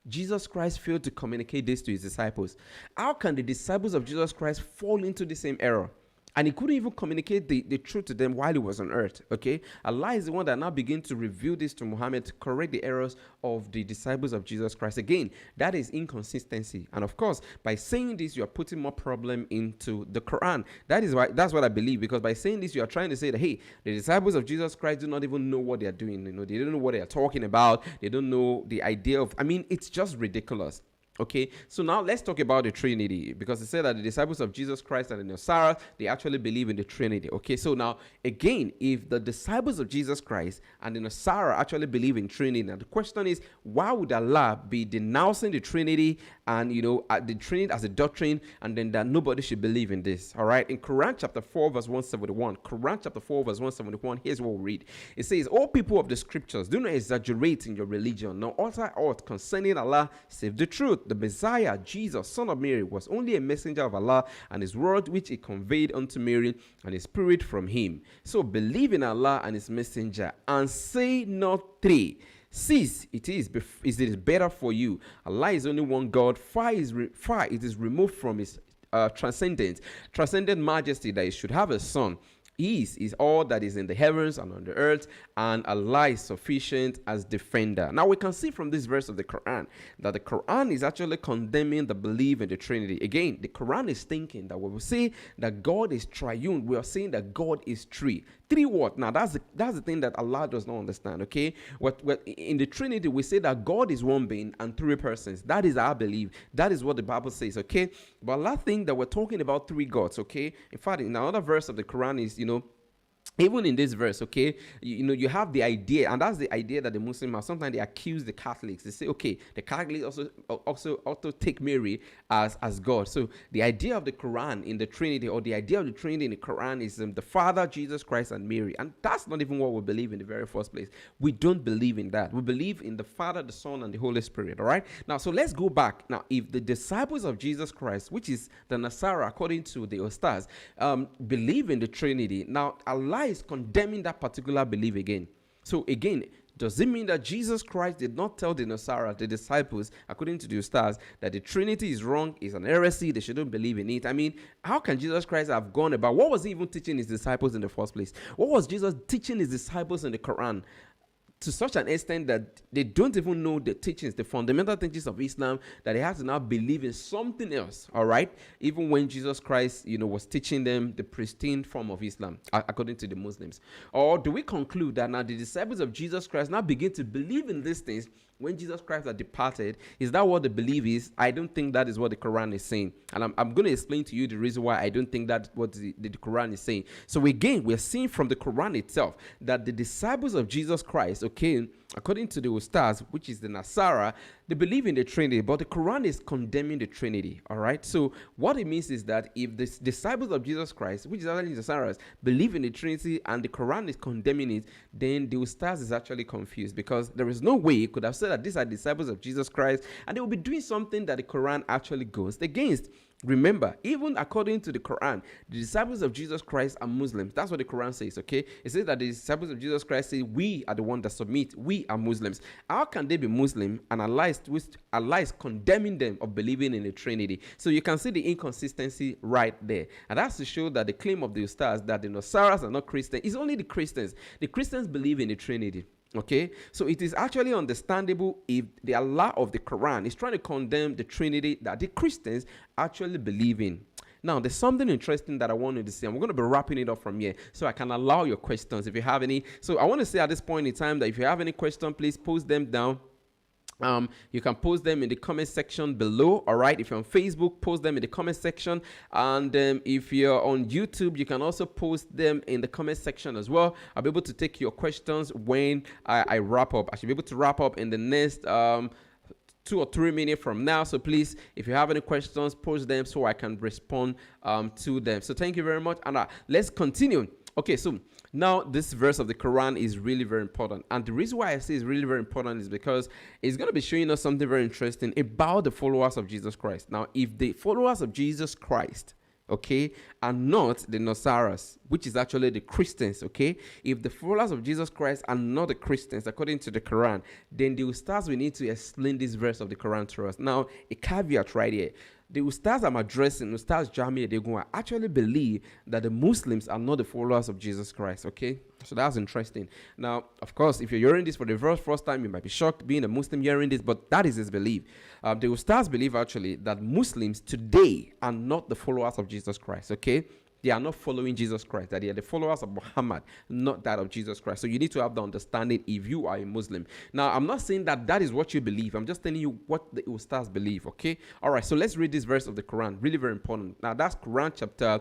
Jesus Christ fail to communicate this to his disciples? How can the disciples of Jesus Christ fall into the same error? And he couldn't even communicate the truth to them while he was on earth, okay? Allah is the one that now begins to reveal this to Muhammad to correct the errors of the disciples of Jesus Christ. Again, that is inconsistency. And of course, by saying this, you are putting more problem into the Quran. That's what I believe, because by saying this, you are trying to say that, hey, the disciples of Jesus Christ do not even know what they are doing. They don't know what they are talking about. They don't know the idea of, it's just ridiculous. Okay, so now let's talk about the Trinity, because it said that the disciples of Jesus Christ and the Nasara, they actually believe in the Trinity. Okay, so now again, if the disciples of Jesus Christ and the Nasara actually believe in Trinity, now the question is, why would Allah be denouncing the Trinity and the Trinity as a doctrine, and then that nobody should believe in this? All right, in Quran chapter 4 verse 171, Quran chapter 4 verse 171, here's what we read. It says, all people of the scriptures, do not exaggerate in your religion, nor utter aught concerning Allah save the truth. The Messiah, Jesus, son of Mary, was only a messenger of Allah, and his word which he conveyed unto Mary, and his spirit from him. So believe in Allah and his messenger, and say not three. Cease, it is better for you. Allah is only one God. Far it is removed from his transcendent majesty that he should have a son. He is all that is in the heavens and on the earth, and Allah is sufficient as defender. Now we can see from this verse of the Quran that the Quran is actually condemning the belief in the Trinity. Again, the Quran is thinking that when we say that God is triune, we are saying that God is three. Three what? Now that's the thing that Allah does not understand, okay? What in the Trinity, we say that God is one being and three persons. That is our belief. That is what the Bible says, okay? But Allah thinks that we're talking about three gods, okay? In fact, in another verse of the Quran is, even in this verse, okay, you have the idea, and that's the idea that the Muslims have. Sometimes they accuse the Catholics. They say, okay, the Catholics also take Mary as God. So the idea of the Quran in the Trinity, or the idea of the Trinity in the Quran, is the Father, Jesus Christ, and Mary. And that's not even what we believe in the very first place. We don't believe in that. We believe in the Father, the Son, and the Holy Spirit, all right? Now, so let's go back. Now, if the disciples of Jesus Christ, which is the Nasara, according to the Ustaz, believe in the Trinity, now Allah is condemning that particular belief again. So again, does it mean that Jesus Christ did not tell the Nasara, the disciples, according to the Ustaz, that the Trinity is wrong, is an heresy, they shouldn't believe in it? How can Jesus Christ have gone about? What was he even teaching his disciples in the first place? What was Jesus teaching his disciples in the Quran? To such an extent that they don't even know the teachings, the fundamental teachings of Islam, that they have to now believe in something else, all right? Even when Jesus Christ, was teaching them the pristine form of Islam, according to the Muslims. Or do we conclude that now the disciples of Jesus Christ now begin to believe in these things when Jesus Christ had departed? Is that what the belief is? I don't think that is what the Quran is saying. And I'm going to explain to you the reason why I don't think that's what the Quran is saying. So again, we're seeing from the Quran itself that the disciples of Jesus Christ, okay, according to the Ustaz, which is the Nasara, they believe in the Trinity, but the Quran is condemning the Trinity, all right? So what it means is that if the disciples of Jesus Christ, which is actually the Nasaras, believe in the Trinity and the Quran is condemning it, then the Ustaz is actually confused, because there is no way he could have said that these are disciples of Jesus Christ and they will be doing something that the Quran actually goes against. Remember, even according to the Quran, the disciples of Jesus Christ are Muslims. That's what the Quran says, okay? It says that the disciples of Jesus Christ say, we are the ones that submit. We are Muslims. How can they be Muslim and Allah is condemning them of believing in the Trinity? So you can see the inconsistency right there. And that's to show that the claim of the Ustaz that the Nasaras are not Christians is only the Christians. The Christians believe in the Trinity. Okay, so it is actually understandable if the Allah of the Quran is trying to condemn the Trinity that the Christians actually believe in. Now, there's something interesting that I wanted to say. I'm going to be wrapping it up from here so I can allow your questions if you have any. So I want to say at this point in time that if you have any question, please post them down You can post them in the comment section below. All right, if you're on Facebook, post them in the comment section, and if you're on YouTube, you can also post them in the comment section as well. I'll be able to take your questions when I wrap up. I should be able to wrap up in the next 2 or 3 minutes from now. So please, if you have any questions, post them so I can respond to them. So thank you very much, and let's continue. Okay, so now this verse of the Quran is really very important, and the reason why I say it's really very important is because it's going to be showing us something very interesting about the followers of Jesus Christ. Now, if the followers of Jesus Christ, okay, are not the Nasaras, which is actually the Christians, okay, if the followers of Jesus Christ are not the Christians according to the Quran, then the Ustaz will need to explain this verse of the Quran to us. Now, a caveat right here. The Ustaz I'm addressing, Ustaz Jamiu Adegunwa, actually believe that the Muslims are not the followers of Jesus Christ, okay? So that's interesting. Now, of course, if you're hearing this for the very first time, you might be shocked being a Muslim hearing this, but that is his belief. The Ustaz believe actually that Muslims today are not the followers of Jesus Christ, okay? They are not following Jesus Christ, that they are the followers of Muhammad, not that of Jesus Christ. So you need to have the understanding if you are a Muslim. Now, I'm not saying that that is what you believe. I'm just telling you what the Ustaz believe, okay? All right, so let's read this verse of the Quran. Really very important. Now, that's Quran chapter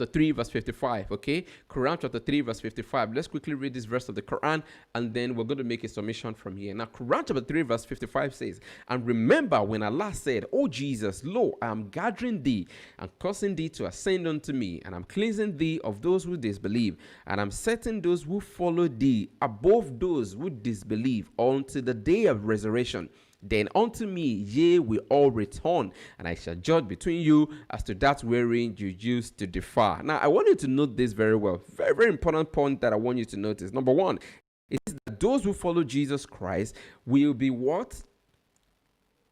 3 verse 55, okay? Quran chapter 3 verse 55. Let's quickly read this verse of the Quran, and then we're going to make a submission from here. Now, Quran chapter 3 verse 55 says, "And remember when Allah said, O Jesus, lo, I am gathering thee and causing thee to ascend unto me, and I'm cleansing thee of those who disbelieve, and I'm setting those who follow thee above those who disbelieve unto the day of resurrection. Then unto me ye will all return, and I shall judge between you as to that wherein you used to differ." Now, I want you to note this very well. Very, very important point that I want you to notice. Number one, it is that those who follow Jesus Christ will be what?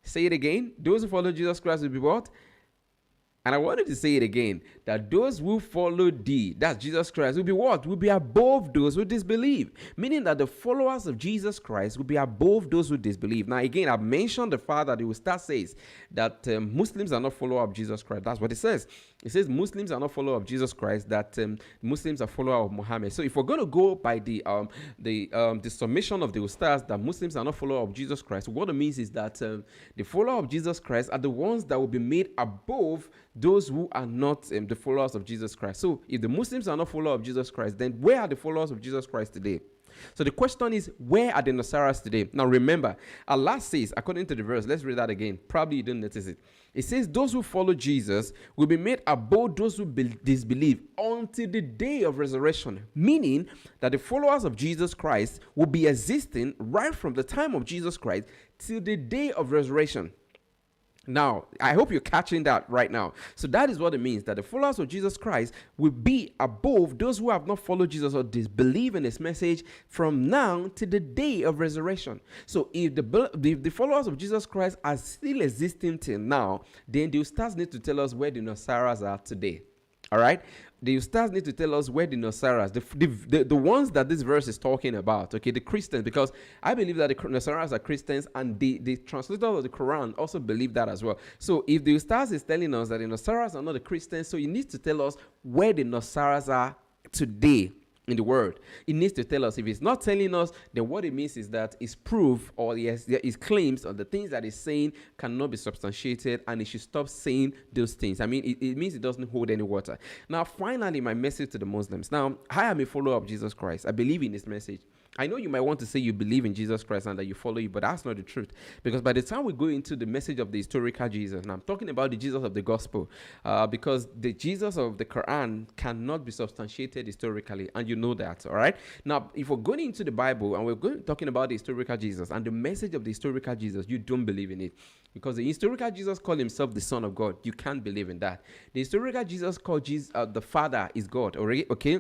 Say it again. Those who follow Jesus Christ will be what? And I wanted to say it again, that those who follow thee, that's Jesus Christ, will be what? Will be above those who disbelieve. Meaning that the followers of Jesus Christ will be above those who disbelieve. Now, again, I've mentioned the fact that the Ustaz says that Muslims are not followers of Jesus Christ. That's what it says. It says Muslims are not followers of Jesus Christ, that Muslims are followers of Muhammad. So if we're going to go by the submission of the Ustaz that Muslims are not followers of Jesus Christ, what it means is that the followers of Jesus Christ are the ones that will be made above those who are not the followers of Jesus Christ. So if the Muslims are not followers of Jesus Christ, then where are the followers of Jesus Christ today? So the question is, where are the Nasaras today? Now remember, Allah says, according to the verse, let's read that again. Probably you didn't notice it. It says, those who follow Jesus will be made above those who disbelieve until the day of resurrection. Meaning that the followers of Jesus Christ will be existing right from the time of Jesus Christ till the day of resurrection. Now, I hope you're catching that right now. So that is what it means, that the followers of Jesus Christ will be above those who have not followed Jesus or disbelieve in his message from now to the day of resurrection. So if the followers of Jesus Christ are still existing till now, then the Ustaz need to tell us where the Nasaras are today. All right? The Ustaz need to tell us where the Nasaras, the ones that this verse is talking about, okay, the Christians, because I believe that the Nasaras are Christians, and the translator of the Quran also believe that as well. So if the Ustaz is telling us that the Nasaras are not the Christians, so he needs to tell us where the Nasaras are today in the world. It needs to tell us. If it's not telling us, then what it means is that his proof or his claims or the things that he's saying cannot be substantiated, and he should stop saying those things. I mean, it means it doesn't hold any water. Now, finally, my message to the Muslims. Now, I am a follower of Jesus Christ. I believe in his message. I know you might want to say you believe in Jesus Christ and that you follow him, but that's not the truth. Because by the time we go into the message of the historical Jesus, and I'm talking about the Jesus of the gospel, because the Jesus of the Quran cannot be substantiated historically, and you know that, all right? Now, if we're going into the Bible and we're talking about the historical Jesus and the message of the historical Jesus, you don't believe in it. Because the historical Jesus called himself the Son of God. You can't believe in that. The historical Jesus called Jesus, the Father is God, already, okay?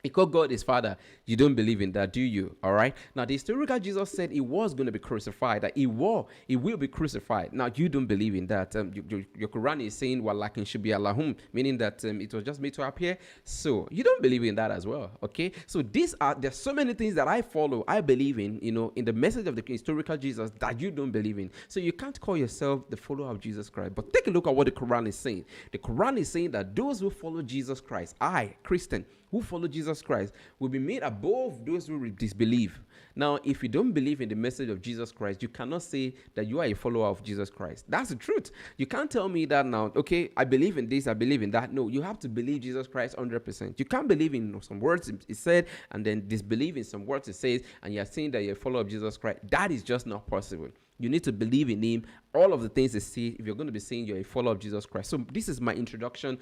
He called God his Father. You don't believe in that, do you? All right. Now, the historical Jesus said he was going to be crucified, that he will be crucified. Now, you don't believe in that. Your Quran is saying, "Walakin should be Allahum," meaning that it was just made to appear. So, you don't believe in that as well. Okay. So, there's so many things that I follow, I believe in, in the message of the historical Jesus that you don't believe in. So, you can't call yourself the follower of Jesus Christ. But take a look at what the Quran is saying. The Quran is saying that those who follow Jesus Christ, Christian, who follow Jesus Christ will be made above those who disbelieve. Now, if you don't believe in the message of Jesus Christ, you cannot say that you are a follower of Jesus Christ. That's the truth. You can't tell me that now, okay, I believe in this, I believe in that. No, you have to believe Jesus Christ 100%. You can't believe in some words it said and then disbelieve in some words it says, and you're saying that you're a follower of Jesus Christ. That is just not possible. You need to believe in him, all of the things they say, if you're going to be saying you're a follower of Jesus Christ. So this is my introduction.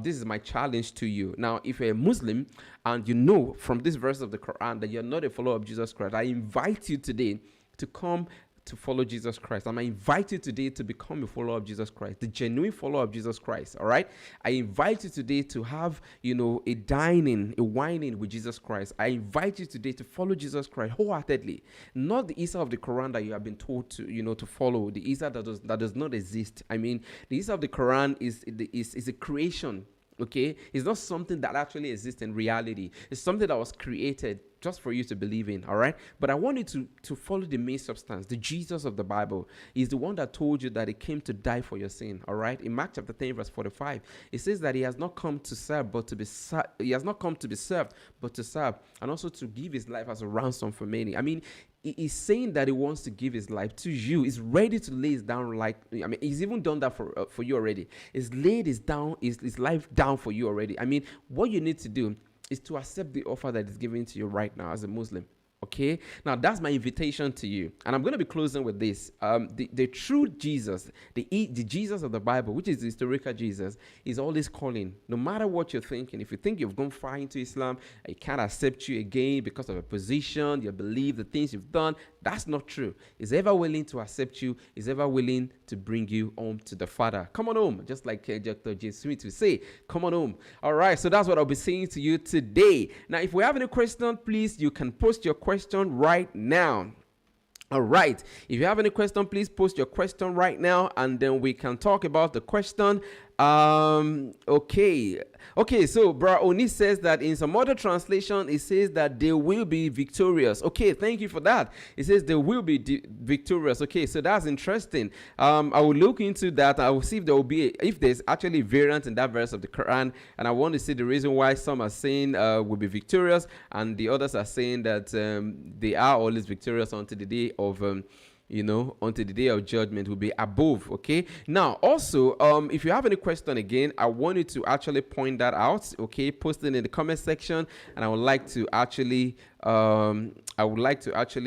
This is my challenge to you. Now, if you're a Muslim and you know from this verse of the Quran that you're not a follower of Jesus Christ, I invite you today to come to follow Jesus Christ. I invite you today to become a follower of Jesus Christ, the genuine follower of Jesus Christ. All right. I invite you today to have, a dining, a wining with Jesus Christ. I invite you today to follow Jesus Christ wholeheartedly, not the Isa of the Quran that you have been told to, to follow. The Isa that does not exist. The Isa of the Quran is a creation. Okay, it's not something that actually exists in reality. It's something that was created just for you to believe in, all right? But I want you to follow the main substance, the Jesus of the Bible. He's the one that told you that he came to die for your sin, all right? In Mark chapter 10, verse 45, it says that he has not come to serve, but to be he has not come to be served, but to serve, and also to give his life as a ransom for many. He's saying that he wants to give his life to you. He's ready to lay his down he's even done that for you already. He's laid his life down for you already. What you need to do is to accept the offer that is given to you right now as a Muslim. Okay, now that's my invitation to you, and I'm going to be closing with this. The true Jesus, the Jesus of the Bible, which is the historical Jesus, is always calling. No matter what you're thinking, if you think you've gone far into Islam, he can't accept you again because of a position, your belief, the things you've done, that's not true. He's ever willing to accept you. He's ever willing to bring you home to the Father. Come on home, just like Dr. J. Smith would say. Come on home. All right, so that's what I'll be saying to you today. Now, if we have any question, please, you can post your question right now. All right. If you have any question, please post your question right now, and then we can talk about the question. Okay, so Bra Oni says that in some other translation, it says that they will be victorious. Okay, thank you for that. It says they will be victorious. Okay, so that's interesting. I will look into that. I will see if there will be, if there's actually variant in that verse of the Quran, and I want to see the reason why some are saying will be victorious, and the others are saying that they are always victorious until the day of until the day of judgment will be above. Okay, now also if you have any question, again, I want you to actually point that out. Okay, post it in the comment section, and I would like to actually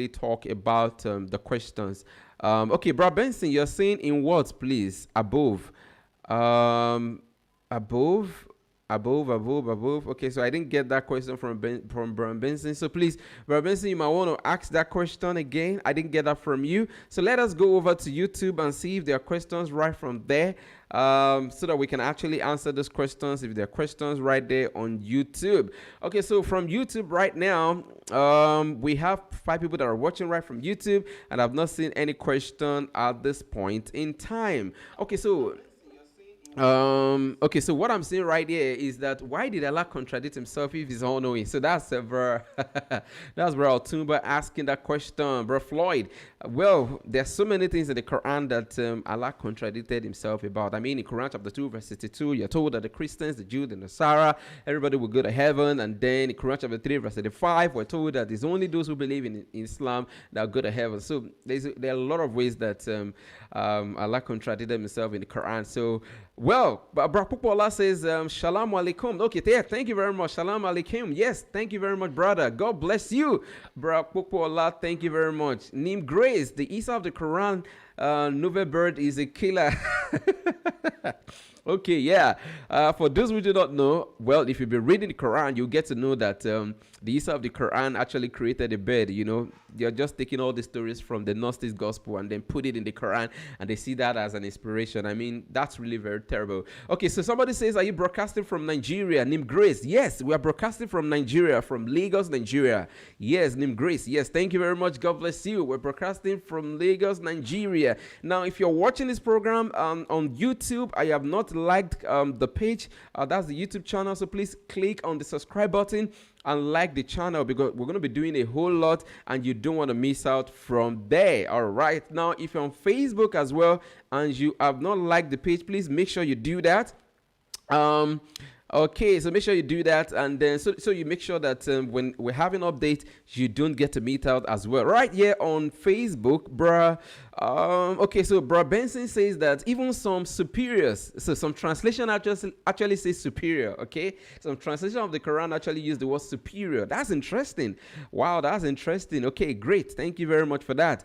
talk about the questions. Okay, Brad Benson, you're saying in words, please, above. Above. Okay, so I didn't get that question from Brian Benson. So please, Brian Benson, you might want to ask that question again. I didn't get that from you. So let us go over to YouTube and see if there are questions right from there, so that we can actually answer those questions if there are questions right there on YouTube. Okay, so from YouTube right now, we have 5 people that are watching right from YouTube, and I've not seen any question at this point in time. Okay, so what I'm saying right here is that why did Allah contradict himself if he's all knowing? So that's bro Altumba asking that question, bro Floyd. Well, there's so many things in the Quran that Allah contradicted himself about. In Quran chapter 2 verse 62, you're told that the Christians, the Jews, the Nasara, everybody will go to heaven. And then in Quran chapter 3 verse 85, we're told that it's only those who believe in Islam that go to heaven. So there are a lot of ways that Allah contradicted himself in the Quran. So well, Bra Pupola says, Shalom Alaikum. Okay, thank you very much. Shalom Alaikum. Yes, thank you very much, brother. God bless you. Bra Pupola, thank you very much. Neem Grace, the Isa of the Quran, Nove Bird is a killer. Okay, yeah. For those who do not know, well, if you've been reading the Quran, you'll get to know that the Isa of the Quran actually created a bird. They're just taking all the stories from the Gnostic gospel and then put it in the Quran, and they see that as an inspiration. That's really very terrible. Okay, so somebody says, are you broadcasting from Nigeria? Nim Grace, yes, we are broadcasting from Nigeria, from Lagos, Nigeria. Yes, Nim Grace, yes, thank you very much. God bless you. We're broadcasting from Lagos, Nigeria. Now, if you're watching this program on YouTube, I have not liked the page. That's the YouTube channel, so please click on the subscribe button and like the channel, because we're going to be doing a whole lot and you don't want to miss out from there. All right, now if you're on Facebook as well and you have not liked the page, please make sure you do that. Okay, so make sure you do that, and then so you make sure that when we have an update, you don't get to meet out as well. Right here on Facebook, bruh. Okay, so bruh Benson says that even some superiors, so some translation actually says superior. Okay, some translation of the Quran actually use the word superior. That's interesting. Wow, that's interesting. Okay, great. Thank you very much for that.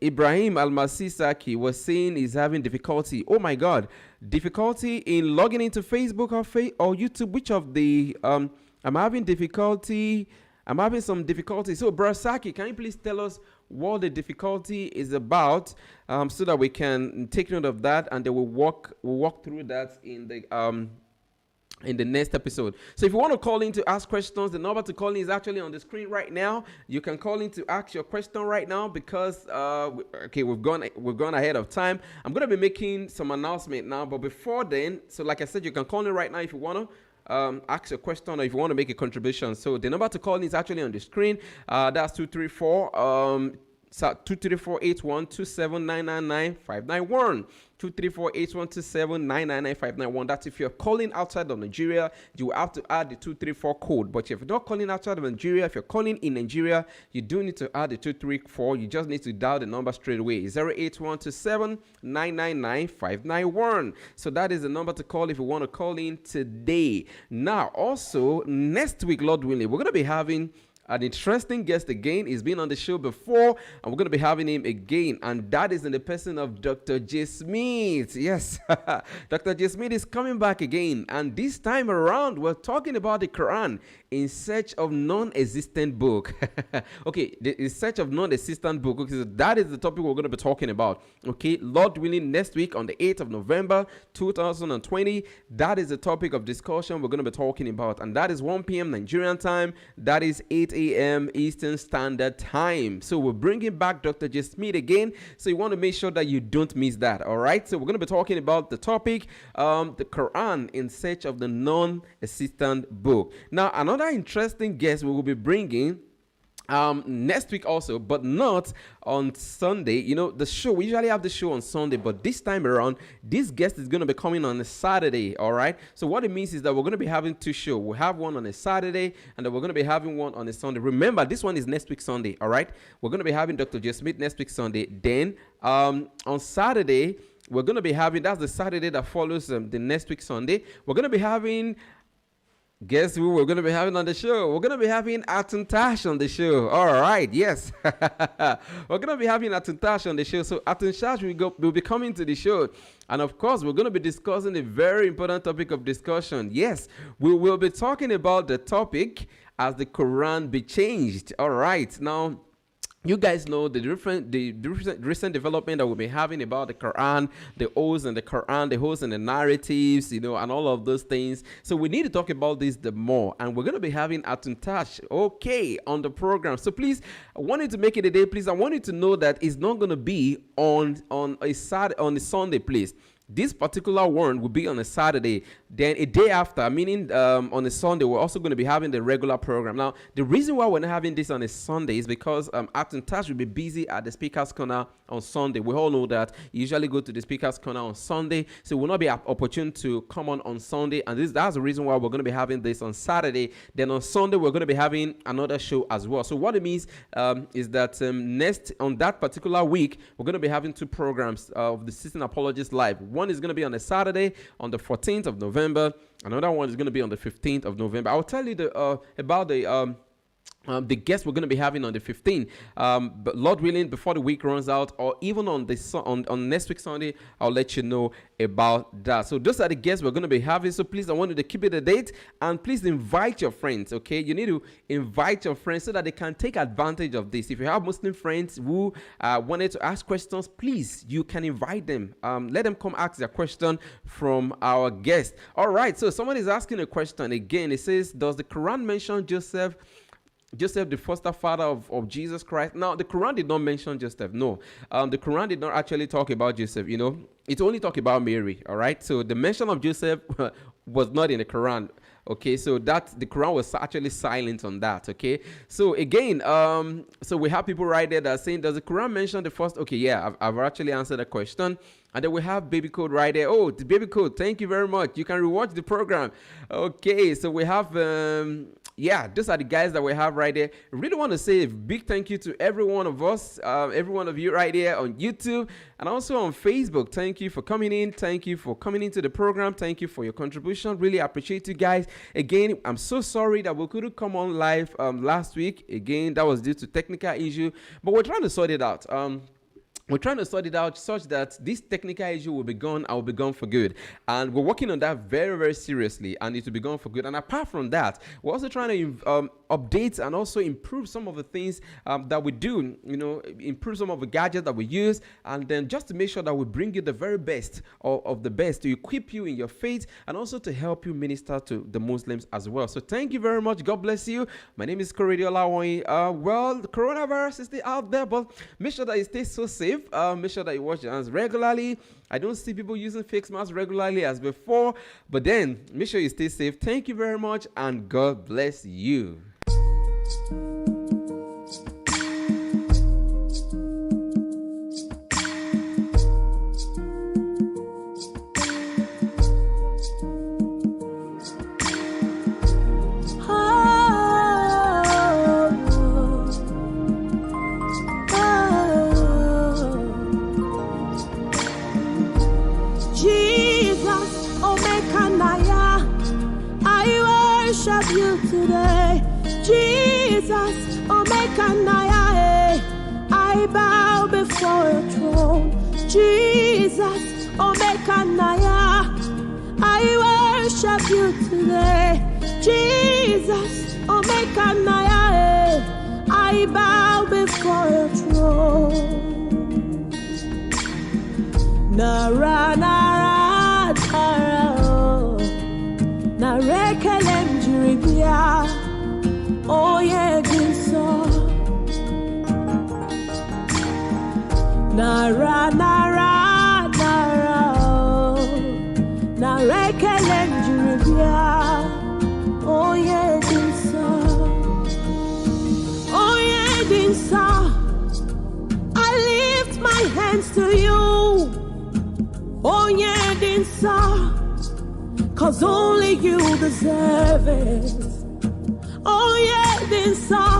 Ibrahim Al-Masisaki was saying he's having difficulty. Oh my God, difficulty in logging into Facebook or YouTube. Which of the I'm having difficulty. I'm having some difficulty. So, Brasaki, can you please tell us what the difficulty is about, so that we can take note of that, and then we'll walk through that in the next episode. So if you want to call in to ask questions, the number to call in is actually on the screen right now. You can call in to ask your question right now because we've gone ahead of time. I'm going to be making some announcement now, but before then, so like I said, you can call in right now if you want to ask a question or if you want to make a contribution. So the number to call in is actually on the screen. That's 234 234-8127-999-591. 234-8127-999-591. That's if you're calling outside of Nigeria, you will have to add the 234 code. But if you're not calling outside of Nigeria, if you're calling in Nigeria, you do need to add the 234. You just need to dial the number straight away. 08127-999-591. So that is the number to call if you want to call in today. Now, also, next week, Lord willing, we're going to be having an interesting guest again. He's been on the show before, and we're going to be having him again, and that is in the person of Dr. J. Smith. Yes, Dr. J. Smith is coming back again, and this time around, we're talking about the Quran in search of non-existent book. Okay, in search of non-existent book. Okay, so that is the topic we're going to be talking about. Okay, Lord willing, next week on the 8th of November, 2020, that is the topic of discussion we're going to be talking about, and that is 1 p.m. Nigerian time. That is 8 a.m. Eastern Standard Time. So we're bringing back Dr. J. Smith again. So you want to make sure that you don't miss that. All right. So we're going to be talking about the topic, the Quran in search of the non-existent book. Now, another interesting guest we will be bringing next week also, but not on Sunday. You know, the show, we usually have the show on Sunday, but this time around, this guest is going to be coming on a Saturday. All right. So what it means is that we're going to be having two shows. We'll have one on a Saturday, and then we're going to be having one on a Sunday. Remember, this one is next week Sunday. All right. We're going to be having Dr. J. Smith next week Sunday. Then on Saturday, we're going to be having, that's the Saturday that follows the next week Sunday. We're going to be having, guess who we're going to be having on the show? We're going to be having Atuntash on the show. All right, yes. We're going to be having Atuntash on the show. So Atuntash will be coming to the show. And of course, we're going to be discussing a very important topic of discussion. Yes, we will be talking about the topic as the Quran be changed. All right, now, you guys know the recent development that we'll be having about the Quran, the oaths and the Quran, the oaths and the narratives, you know, and all of those things. So we need to talk about this the more, and we're going to be having Atuntash, okay, on the program. So please, I wanted to make it a day, please. I want you to know that it's not going to be on a Sunday, please. This particular one will be on a Saturday. Then a day after, meaning on a Sunday, we're also going to be having the regular program. Now, the reason why we're not having this on a Sunday is because Acton Tash will be busy at the Speaker's Corner on Sunday. We all know that. You usually go to the Speaker's Corner on Sunday, so we'll not be opportune to come on Sunday. And that's the reason why we're going to be having this on Saturday. Then on Sunday, we're going to be having another show as well. So what it means is that next, on that particular week, we're going to be having two programs of the System Apologist Live. One is going to be on a Saturday on the 14th of November. Another one is going to be on the 15th of November. I'll tell you about the guests we're going to be having on the 15th. But Lord willing, before the week runs out, or even on next week Sunday, I'll let you know about that. So those are the guests we're going to be having. So please, I want you to keep it a date, and please invite your friends. Okay, you need to invite your friends so that they can take advantage of this. If you have Muslim friends who wanted to ask questions, please, you can invite them. Let them come ask their question from our guest. All right. So someone is asking a question again. It says, does the Quran mention Joseph Joseph, the foster father of Jesus Christ. Now, the Quran did not mention Joseph. No, the Quran did not actually talk about Joseph. It only talked about Mary. All right. So the mention of Joseph was not in the Quran. Okay, so that the Quran was actually silent on that. Okay, so again, so we have people right there that are saying, does the Quran mention the first? Okay, yeah, I've actually answered the question. And then we have Baby Code right there. Oh, the Baby Code, thank you very much. You can rewatch the program. Okay, so we have, yeah, those are the guys that we have right there. I really want to say a big thank you to every one of us, every one of you right there on YouTube and also on Facebook. Thank you for coming in. Thank you for coming into the program. Thank you for your contribution. Really appreciate you guys. Again, I'm so sorry that we couldn't come on live last week. Again, that was due to technical issue, but we're trying to sort it out. We're trying to sort it out such that this technical issue will be gone and will be gone for good. And we're working on that very, very seriously, and it will be gone for good. And apart from that, we're also trying to update and also improve some of the things that we do, improve some of the gadgets that we use, and then just to make sure that we bring you the very best of the best to equip you in your faith and also to help you minister to the Muslims as well. So thank you very much. God bless you. My name is Korede Olawoyin. Well, the coronavirus is still out there, but make sure that you stay so safe. Make sure that you wash your hands regularly. I don't see people using face masks regularly as before, but then make sure you stay safe. Thank you very much, and God bless you. You today, Jesus, Omekanaya, I bow before your throne. Jesus, Omekanaya, I worship you today. Jesus, Omekanaya, I bow before your throne. Nara, nara, nara, na rekelem jiribia, oh yeah, dinso. Nara, nara, nara, na rekelem jiribia, oh yeah, dinso. Oh yeah, dinso. I lift my hands to you, oh yeah, dinso. 'Cause only you deserve it. Oh yeah, this song.